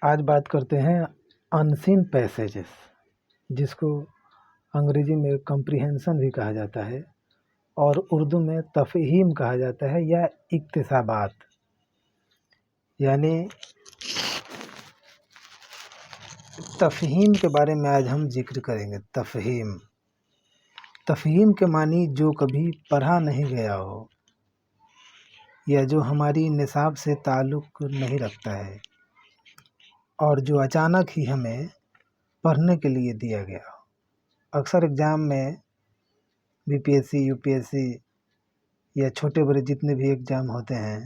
آج بات کرتے ہیں انسین پیسیجز، جس کو انگریزی میں کمپریہنشن بھی کہا جاتا ہے اور اردو میں تفہیم کہا جاتا ہے یا اکتسابات. یعنی تفہیم کے بارے میں آج ہم ذکر کریں گے. تفہیم کے معنی جو کبھی پڑھا نہیں گیا ہو یا جو ہماری نصاب سے تعلق نہیں رکھتا ہے اور جو اچانک ہی ہمیں پڑھنے کے لیے دیا گیا ہو. اکثر ایگزام میں B P S C, U P S C یا چھوٹے بڑے جتنے بھی ایگزام ہوتے ہیں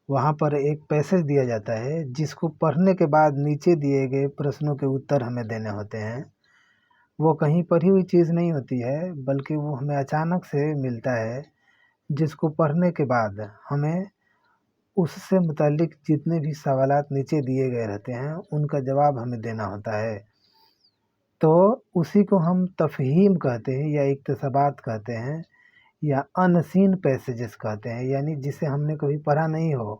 وہاں پر ایک پیسج دیا جاتا ہے جس کو پڑھنے کے بعد نیچے دیے گئے پرشنوں کے اتر ہمیں دینے ہوتے ہیں. وہ کہیں پڑھی ہوئی چیز نہیں ہوتی ہے بلکہ وہ ہمیں اچانک سے ملتا ہے، جس کو پڑھنے کے بعد ہمیں اس سے متعلق جتنے بھی سوالات نیچے دیے گئے رہتے ہیں ان کا جواب ہمیں دینا ہوتا ہے. تو اسی کو ہم تفہیم کہتے ہیں یا اکتسابات کہتے ہیں یا انسین پیسیجز کہتے ہیں. یعنی جسے ہم نے کبھی پڑھا نہیں ہو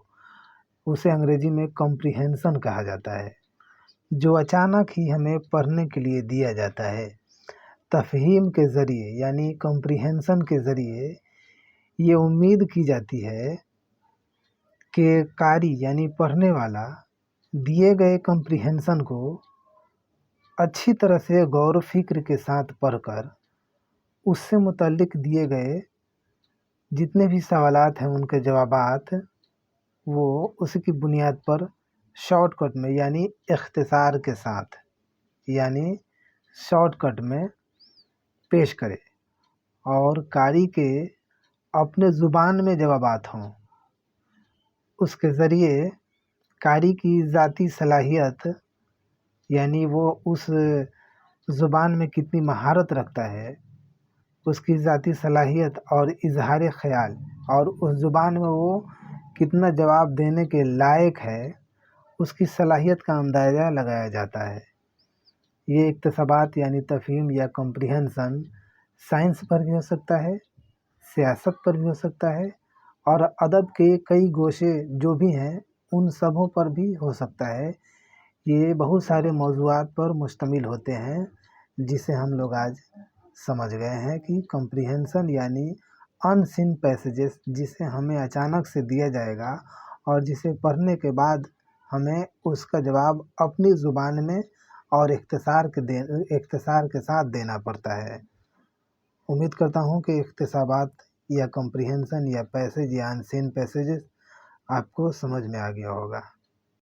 اسے انگریزی میں کمپریہنشن کہا جاتا ہے، جو اچانک ہی ہمیں پڑھنے کے لیے دیا جاتا ہے. تفہیم کے ذریعے یعنی کمپریہنشن کے ذریعے یہ امید کی جاتی ہے کہ قاری یعنی پڑھنے والا دیے گئے کمپریہنشن کو اچھی طرح سے غور و فکر کے ساتھ پڑھ کر اس سے متعلق دیے گئے جتنے بھی سوالات ہیں ان کے جوابات وہ اس کی بنیاد پر شارٹ کٹ میں یعنی اختصار کے ساتھ یعنی شارٹ کٹ میں پیش کرے اور قاری کے اپنے زبان میں جوابات ہوں. اس کے ذریعے قاری کی ذاتی صلاحیت یعنی وہ اس زبان میں کتنی مہارت رکھتا ہے، اس کی ذاتی صلاحیت اور اظہار خیال اور اس زبان میں وہ کتنا جواب دینے کے لائق ہے، اس کی صلاحیت کا اندازہ لگایا جاتا ہے. یہ اکتسابات یعنی تفہیم یا کمپریہنشن سائنس پر بھی ہو سکتا ہے، سیاست پر بھی ہو سکتا ہے اور ادب کے کئی گوشے جو بھی ہیں ان سبوں پر بھی ہو سکتا ہے. یہ بہت سارے موضوعات پر مشتمل ہوتے ہیں جسے ہم لوگ آج سمجھ گئے ہیں کہ کمپریہنشن یعنی انسین پیسیجز، جسے ہمیں اچانک سے دیا جائے گا اور جسے پڑھنے کے بعد ہمیں اس کا جواب اپنی زبان میں اور اختصار کے ساتھ دینا پڑتا ہے. امید کرتا ہوں کہ اکتسابات یا کمپریہنشن یا پیسیج یا انسین پیسیجز آپ کو سمجھ میں آ گیا ہوگا.